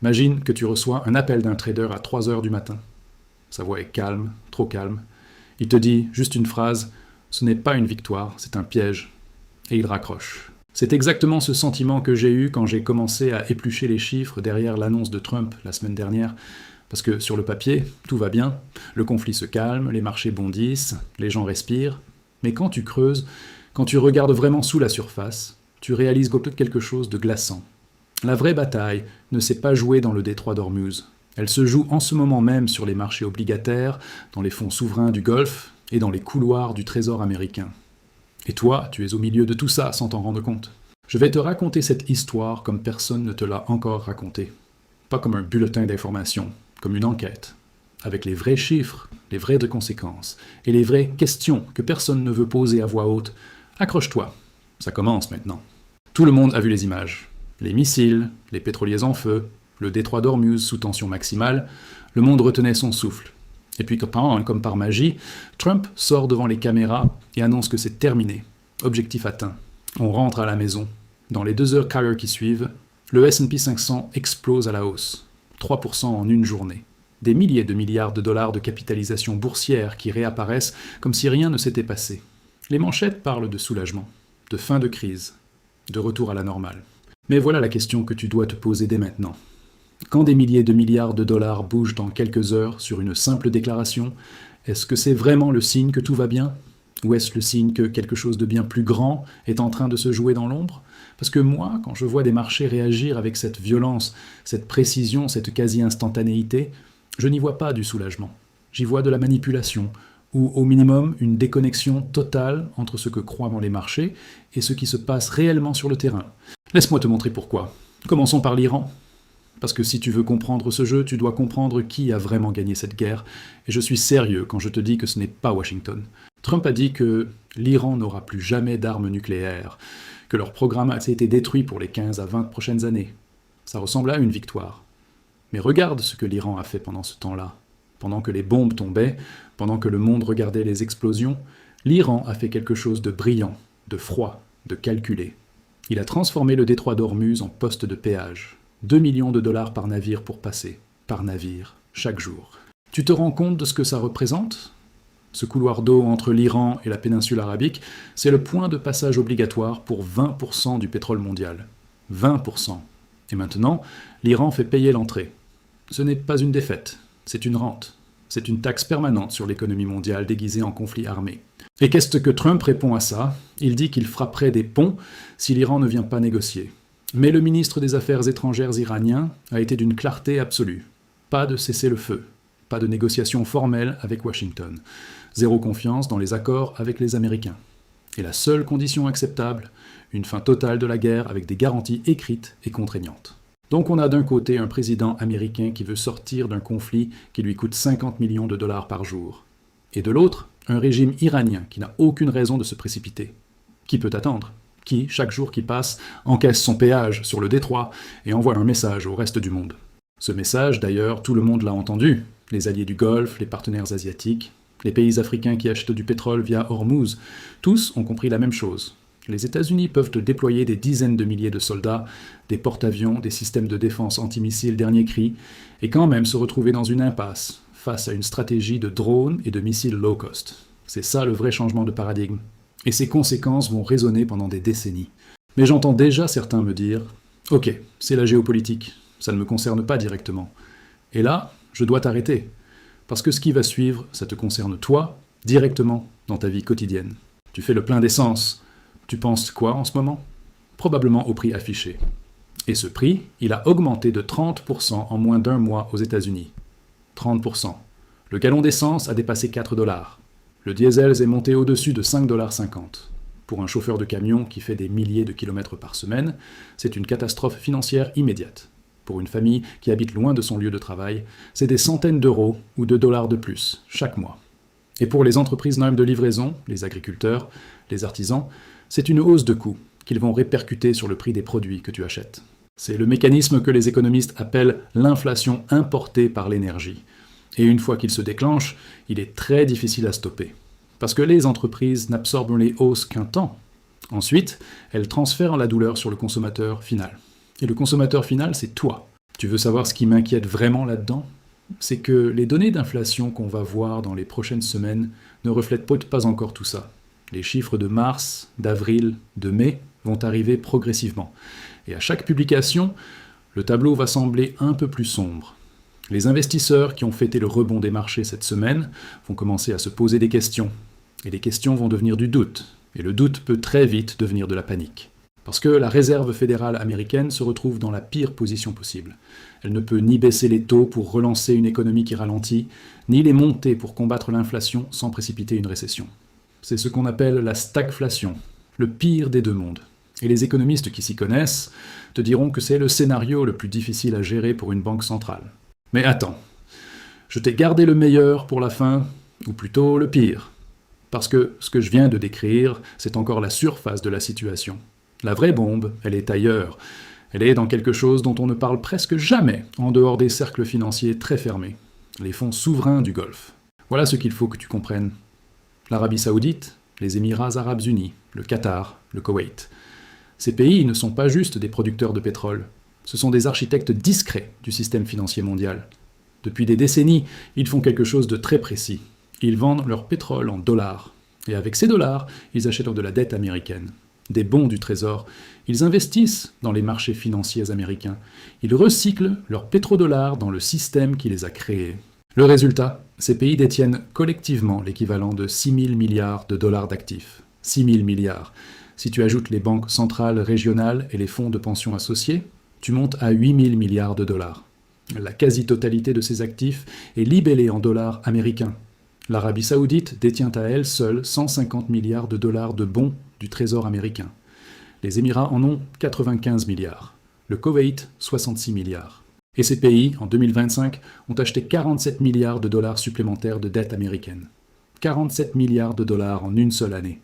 Imagine que tu reçois un appel d'un trader à 3 heures du matin. Sa voix est calme, trop calme. Il te dit juste une phrase « Ce n'est pas une victoire, c'est un piège ». Et il raccroche. C'est exactement ce sentiment que j'ai eu quand j'ai commencé à éplucher les chiffres derrière l'annonce de Trump la semaine dernière. Parce que sur le papier, tout va bien, le conflit se calme, les marchés bondissent, les gens respirent. Mais quand tu creuses, quand tu regardes vraiment sous la surface, tu réalises quelque chose de glaçant. La vraie bataille ne s'est pas jouée dans le détroit d'Ormuz. Elle se joue en ce moment même sur les marchés obligataires, dans les fonds souverains du Golfe et dans les couloirs du Trésor américain. Et toi, tu es au milieu de tout ça sans t'en rendre compte. Je vais te raconter cette histoire comme personne ne te l'a encore racontée. Pas comme un bulletin d'information, comme une enquête, avec les vrais chiffres, les vraies conséquences, et les vraies questions que personne ne veut poser à voix haute. Accroche-toi, ça commence maintenant. Tout le monde a vu les images. Les missiles, les pétroliers en feu, le détroit d'Ormuz sous tension maximale, le monde retenait son souffle. Et puis, comme par magie, Trump sort devant les caméras et annonce que c'est terminé. Objectif atteint. On rentre à la maison. Dans les 2 heures carrière qui suivent, le S&P 500 explose à la hausse. 3% en une journée. Des milliers de milliards de dollars de capitalisation boursière qui réapparaissent comme si rien ne s'était passé. Les manchettes parlent de soulagement, de fin de crise, de retour à la normale. Mais voilà la question que tu dois te poser dès maintenant. Quand des milliers de milliards de dollars bougent dans quelques heures sur une simple déclaration, est-ce que c'est vraiment le signe que tout va bien ? Ou est-ce le signe que quelque chose de bien plus grand est en train de se jouer dans l'ombre ? Parce que moi, quand je vois des marchés réagir avec cette violence, cette précision, cette quasi-instantanéité, je n'y vois pas du soulagement. J'y vois de la manipulation, ou au minimum une déconnexion totale entre ce que croient les marchés et ce qui se passe réellement sur le terrain. Laisse-moi te montrer pourquoi. Commençons par l'Iran. Parce que si tu veux comprendre ce jeu, tu dois comprendre qui a vraiment gagné cette guerre. Et je suis sérieux quand je te dis que ce n'est pas Washington. Trump a dit que l'Iran n'aura plus jamais d'armes nucléaires, que leur programme a été détruit pour les 15 à 20 prochaines années. Ça ressemble à une victoire. Mais regarde ce que l'Iran a fait pendant ce temps-là. Pendant que les bombes tombaient, pendant que le monde regardait les explosions, l'Iran a fait quelque chose de brillant, de froid, de calculé. Il a transformé le détroit d'Ormuz en poste de péage. 2 millions de dollars par navire pour passer, par navire, chaque jour. Tu te rends compte de ce que ça représente ? Ce couloir d'eau entre l'Iran et la péninsule arabique, c'est le point de passage obligatoire pour 20% du pétrole mondial. 20%. Et maintenant, l'Iran fait payer l'entrée. Ce n'est pas une défaite, c'est une rente. C'est une taxe permanente sur l'économie mondiale déguisée en conflit armé. Et qu'est-ce que Trump répond à ça ? Il dit qu'il frapperait des ponts si l'Iran ne vient pas négocier. Mais le ministre des Affaires étrangères iranien a été d'une clarté absolue. Pas de cessez-le-feu, pas de négociations formelles avec Washington. Zéro confiance dans les accords avec les Américains. Et la seule condition acceptable, une fin totale de la guerre avec des garanties écrites et contraignantes. Donc on a d'un côté un président américain qui veut sortir d'un conflit qui lui coûte 50 millions de dollars par jour. Et de l'autre, un régime iranien qui n'a aucune raison de se précipiter. Qui peut attendre ? Qui, chaque jour qui passe, encaisse son péage sur le détroit et envoie un message au reste du monde. Ce message, d'ailleurs, tout le monde l'a entendu. Les alliés du Golfe, les partenaires asiatiques, les pays africains qui achètent du pétrole via Hormuz, tous ont compris la même chose. Les États-Unis peuvent déployer des dizaines de milliers de soldats, des porte-avions, des systèmes de défense antimissiles dernier cri, et quand même se retrouver dans une impasse, face à une stratégie de drones et de missiles low-cost. C'est ça le vrai changement de paradigme. Et ses conséquences vont résonner pendant des décennies. Mais j'entends déjà certains me dire « Ok, c'est la géopolitique, ça ne me concerne pas directement. » Et là, je dois t'arrêter. Parce que ce qui va suivre, ça te concerne toi, directement, dans ta vie quotidienne. Tu fais le plein d'essence. Tu penses quoi en ce moment ? Probablement au prix affiché. Et ce prix, il a augmenté de 30% en moins d'un mois aux États-Unis. 30%. Le gallon d'essence a dépassé 4 $. Le diesel est monté au-dessus de 5,50 $. Pour un chauffeur de camion qui fait des milliers de kilomètres par semaine, c'est une catastrophe financière immédiate. Pour une famille qui habite loin de son lieu de travail, c'est des centaines d'euros ou de dollars de plus chaque mois. Et pour les entreprises même de livraison, les agriculteurs, les artisans, c'est une hausse de coûts qu'ils vont répercuter sur le prix des produits que tu achètes. C'est le mécanisme que les économistes appellent l'inflation importée par l'énergie. Et une fois qu'il se déclenche, il est très difficile à stopper. Parce que les entreprises n'absorbent les hausses qu'un temps. Ensuite, elles transfèrent la douleur sur le consommateur final. Et le consommateur final, c'est toi. Tu veux savoir ce qui m'inquiète vraiment là-dedans? C'est que les données d'inflation qu'on va voir dans les prochaines semaines ne reflètent pas encore tout ça. Les chiffres de mars, d'avril, de mai vont arriver progressivement. Et à chaque publication, le tableau va sembler un peu plus sombre. Les investisseurs qui ont fêté le rebond des marchés cette semaine vont commencer à se poser des questions. Et les questions vont devenir du doute. Et le doute peut très vite devenir de la panique. Parce que la Réserve fédérale américaine se retrouve dans la pire position possible. Elle ne peut ni baisser les taux pour relancer une économie qui ralentit, ni les monter pour combattre l'inflation sans précipiter une récession. C'est ce qu'on appelle la stagflation, le pire des deux mondes. Et les économistes qui s'y connaissent te diront que c'est le scénario le plus difficile à gérer pour une banque centrale. Mais attends, je t'ai gardé le meilleur pour la fin, ou plutôt le pire. Parce que ce que je viens de décrire, c'est encore la surface de la situation. La vraie bombe, elle est ailleurs. Elle est dans quelque chose dont on ne parle presque jamais en dehors des cercles financiers très fermés. Les fonds souverains du Golfe. Voilà ce qu'il faut que tu comprennes. L'Arabie Saoudite, les Émirats Arabes Unis, le Qatar, le Koweït. Ces pays ne sont pas juste des producteurs de pétrole. Ce sont des architectes discrets du système financier mondial. Depuis des décennies, ils font quelque chose de très précis. Ils vendent leur pétrole en dollars. Et avec ces dollars, ils achètent de la dette américaine. Des bons du Trésor. Ils investissent dans les marchés financiers américains. Ils recyclent leurs pétrodollars dans le système qui les a créés. Le résultat, ces pays détiennent collectivement l'équivalent de 6 000 milliards de dollars d'actifs. 6 000 milliards. Si tu ajoutes les banques centrales régionales et les fonds de pension associés, tu montes à 8 000 milliards de dollars. La quasi-totalité de ces actifs est libellée en dollars américains. L'Arabie Saoudite détient à elle seule 150 milliards de dollars de bons du Trésor américain. Les Émirats en ont 95 milliards. Le Koweït, 66 milliards. Et ces pays, en 2025, ont acheté 47 milliards de dollars supplémentaires de dette américaine. 47 milliards de dollars en une seule année.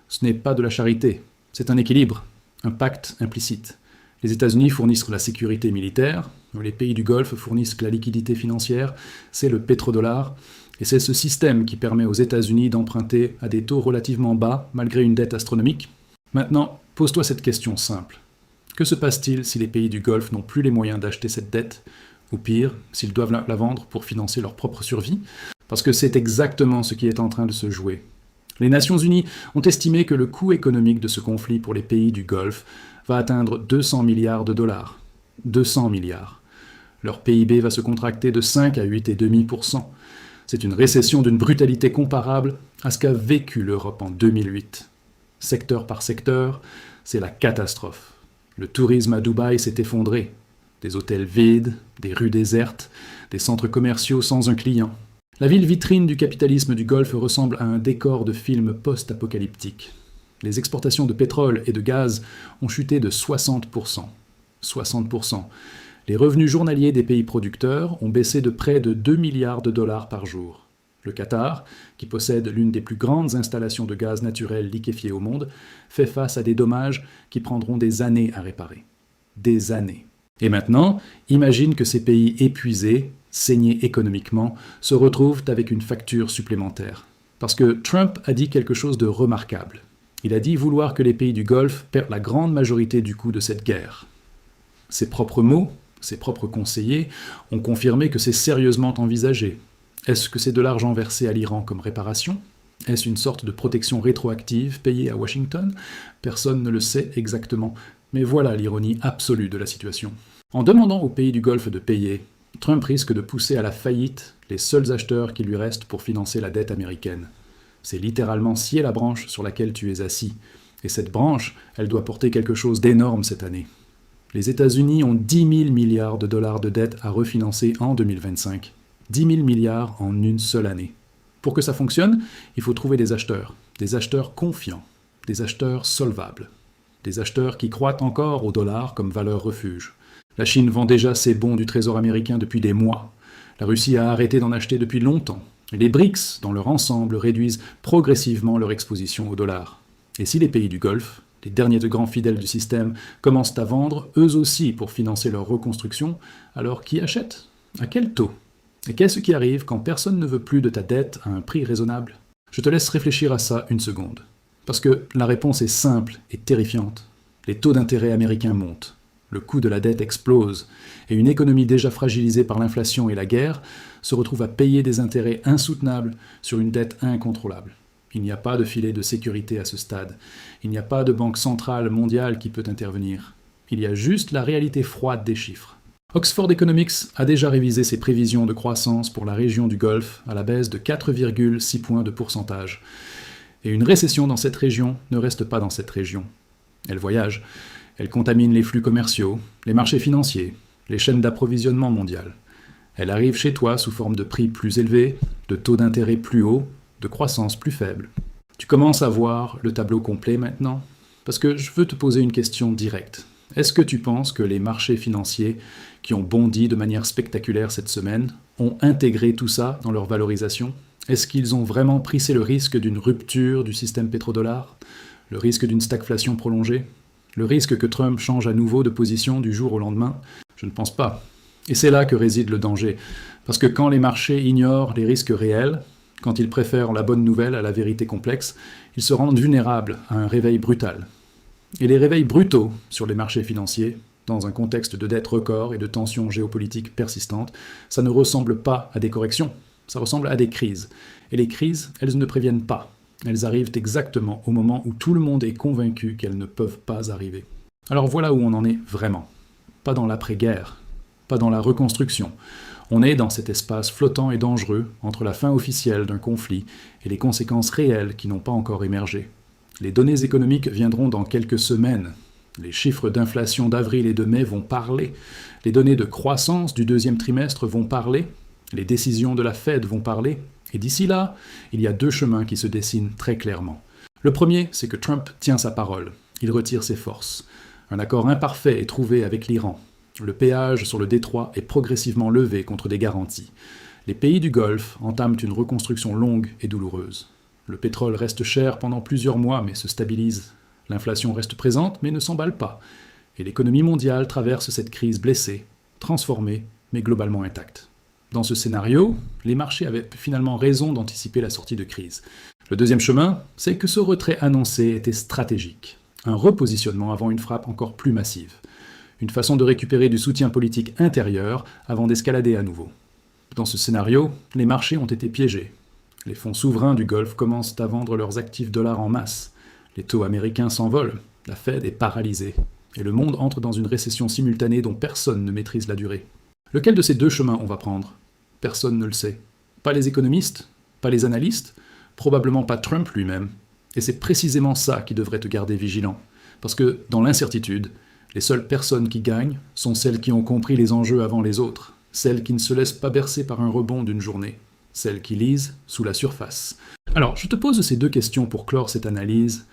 Ce n'est pas de la charité, c'est un équilibre, un pacte implicite. Les États-Unis fournissent la sécurité militaire, les pays du Golfe fournissent la liquidité financière, c'est le pétrodollar, et c'est ce système qui permet aux États-Unis d'emprunter à des taux relativement bas, malgré une dette astronomique. Maintenant, pose-toi cette question simple. Que se passe-t-il si les pays du Golfe n'ont plus les moyens d'acheter cette dette, ou pire, s'ils doivent la vendre pour financer leur propre survie? Parce que c'est exactement ce qui est en train de se jouer. Les Nations Unies ont estimé que le coût économique de ce conflit pour les pays du Golfe va atteindre 200 milliards de dollars. 200 milliards. Leur PIB va se contracter de 5 à 8,5%. C'est une récession d'une brutalité comparable à ce qu'a vécu l'Europe en 2008. Secteur par secteur, c'est la catastrophe. Le tourisme à Dubaï s'est effondré. Des hôtels vides, des rues désertes, des centres commerciaux sans un client. La ville vitrine du capitalisme du Golfe ressemble à un décor de film post-apocalyptique. Les exportations de pétrole et de gaz ont chuté de 60%. 60%. Les revenus journaliers des pays producteurs ont baissé de près de 2 milliards de dollars par jour. Le Qatar, qui possède l'une des plus grandes installations de gaz naturel liquéfié au monde, fait face à des dommages qui prendront des années à réparer. Des années. Et maintenant, imagine que ces pays épuisés, saignés économiquement, se retrouvent avec une facture supplémentaire. Parce que Trump a dit quelque chose de remarquable. Il a dit vouloir que les pays du Golfe perdent la grande majorité du coût de cette guerre. Ses propres mots, ses propres conseillers, ont confirmé que c'est sérieusement envisagé. Est-ce que c'est de l'argent versé à l'Iran comme réparation? Est-ce une sorte de protection rétroactive payée à Washington? Personne ne le sait exactement. Mais voilà l'ironie absolue de la situation. En demandant aux pays du Golfe de payer, Trump risque de pousser à la faillite les seuls acheteurs qui lui restent pour financer la dette américaine. C'est littéralement scier la branche sur laquelle tu es assis. Et cette branche, elle doit porter quelque chose d'énorme cette année. Les États-Unis ont 10 000 milliards de dollars de dette à refinancer en 2025. 10 000 milliards en une seule année. Pour que ça fonctionne, il faut trouver des acheteurs confiants, des acheteurs solvables, des acheteurs qui croient encore au dollar comme valeur refuge. La Chine vend déjà ses bons du Trésor américain depuis des mois. La Russie a arrêté d'en acheter depuis longtemps. Et les BRICS, dans leur ensemble, réduisent progressivement leur exposition au dollar. Et si les pays du Golfe, les derniers de grands fidèles du système, commencent à vendre, eux aussi, pour financer leur reconstruction, alors qui achète? À quel taux? Et qu'est-ce qui arrive quand personne ne veut plus de ta dette à un prix raisonnable? Je te laisse réfléchir à ça une seconde. Parce que la réponse est simple et terrifiante. Les taux d'intérêt américains montent. Le coût de la dette explose, et une économie déjà fragilisée par l'inflation et la guerre se retrouve à payer des intérêts insoutenables sur une dette incontrôlable. Il n'y a pas de filet de sécurité à ce stade. Il n'y a pas de banque centrale mondiale qui peut intervenir. Il y a juste la réalité froide des chiffres. Oxford Economics a déjà révisé ses prévisions de croissance pour la région du Golfe à la baisse de 4,6 points de pourcentage. Et une récession dans cette région ne reste pas dans cette région. Elle voyage. Elle contamine les flux commerciaux, les marchés financiers, les chaînes d'approvisionnement mondiales. Elle arrive chez toi sous forme de prix plus élevés, de taux d'intérêt plus hauts, de croissance plus faible. Tu commences à voir le tableau complet maintenant? Parce que je veux te poser une question directe. Est-ce que tu penses que les marchés financiers qui ont bondi de manière spectaculaire cette semaine ont intégré tout ça dans leur valorisation? Est-ce qu'ils ont vraiment pris le risque d'une rupture du système pétrodollar? Le risque d'une stagflation prolongée? Le risque que Trump change à nouveau de position du jour au lendemain? Je ne pense pas. Et c'est là que réside le danger. Parce que quand les marchés ignorent les risques réels, quand ils préfèrent la bonne nouvelle à la vérité complexe, ils se rendent vulnérables à un réveil brutal. Et les réveils brutaux sur les marchés financiers, dans un contexte de dette record et de tensions géopolitiques persistantes, ça ne ressemble pas à des corrections, ça ressemble à des crises. Et les crises, elles ne préviennent pas. Elles arrivent exactement au moment où tout le monde est convaincu qu'elles ne peuvent pas arriver. Alors voilà où on en est vraiment. Pas dans l'après-guerre, pas dans la reconstruction. On est dans cet espace flottant et dangereux entre la fin officielle d'un conflit et les conséquences réelles qui n'ont pas encore émergé. Les données économiques viendront dans quelques semaines. Les chiffres d'inflation d'avril et de mai vont parler. Les données de croissance du deuxième trimestre vont parler. Les décisions de la Fed vont parler. Et d'ici là, il y a deux chemins qui se dessinent très clairement. Le premier, c'est que Trump tient sa parole. Il retire ses forces. Un accord imparfait est trouvé avec l'Iran. Le péage sur le détroit est progressivement levé contre des garanties. Les pays du Golfe entament une reconstruction longue et douloureuse. Le pétrole reste cher pendant plusieurs mois, mais se stabilise. L'inflation reste présente, mais ne s'emballe pas. Et l'économie mondiale traverse cette crise blessée, transformée, mais globalement intacte. Dans ce scénario, les marchés avaient finalement raison d'anticiper la sortie de crise. Le deuxième chemin, c'est que ce retrait annoncé était stratégique. Un repositionnement avant une frappe encore plus massive. Une façon de récupérer du soutien politique intérieur avant d'escalader à nouveau. Dans ce scénario, les marchés ont été piégés. Les fonds souverains du Golfe commencent à vendre leurs actifs dollars en masse. Les taux américains s'envolent, la Fed est paralysée. Et le monde entre dans une récession simultanée dont personne ne maîtrise la durée. Lequel de ces deux chemins on va prendre? Personne ne le sait. Pas les économistes, pas les analystes, probablement pas Trump lui-même. Et c'est précisément ça qui devrait te garder vigilant. Parce que, dans l'incertitude, les seules personnes qui gagnent sont celles qui ont compris les enjeux avant les autres, celles qui ne se laissent pas bercer par un rebond d'une journée, celles qui lisent sous la surface. Alors, je te pose ces deux questions pour clore cette analyse,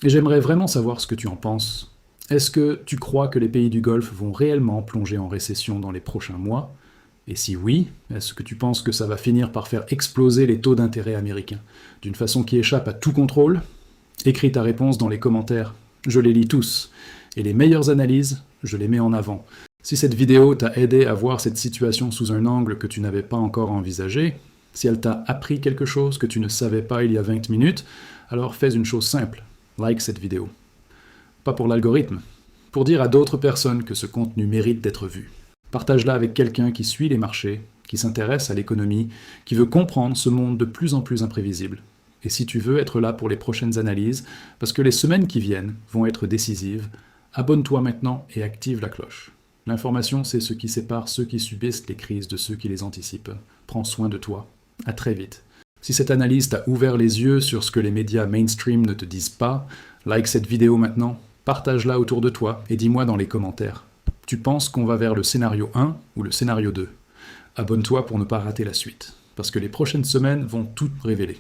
et j'aimerais vraiment savoir ce que tu en penses. Est-ce que tu crois que les pays du Golfe vont réellement plonger en récession dans les prochains mois? Et si oui, est-ce que tu penses que ça va finir par faire exploser les taux d'intérêt américains, d'une façon qui échappe à tout contrôle? Écris ta réponse dans les commentaires, je les lis tous. Et les meilleures analyses, je les mets en avant. Si cette vidéo t'a aidé à voir cette situation sous un angle que tu n'avais pas encore envisagé, si elle t'a appris quelque chose que tu ne savais pas il y a 20 minutes, alors fais une chose simple, like cette vidéo. Pas pour l'algorithme, pour dire à d'autres personnes que ce contenu mérite d'être vu. Partage-la avec quelqu'un qui suit les marchés, qui s'intéresse à l'économie, qui veut comprendre ce monde de plus en plus imprévisible. Et si tu veux être là pour les prochaines analyses, parce que les semaines qui viennent vont être décisives, abonne-toi maintenant et active la cloche. L'information, c'est ce qui sépare ceux qui subissent les crises de ceux qui les anticipent. Prends soin de toi. À très vite. Si cette analyse t'a ouvert les yeux sur ce que les médias mainstream ne te disent pas, like cette vidéo maintenant, partage-la autour de toi et dis-moi dans les commentaires. Tu penses qu'on va vers le scénario 1 ou le scénario 2? Abonne-toi pour ne pas rater la suite, parce que les prochaines semaines vont tout révéler.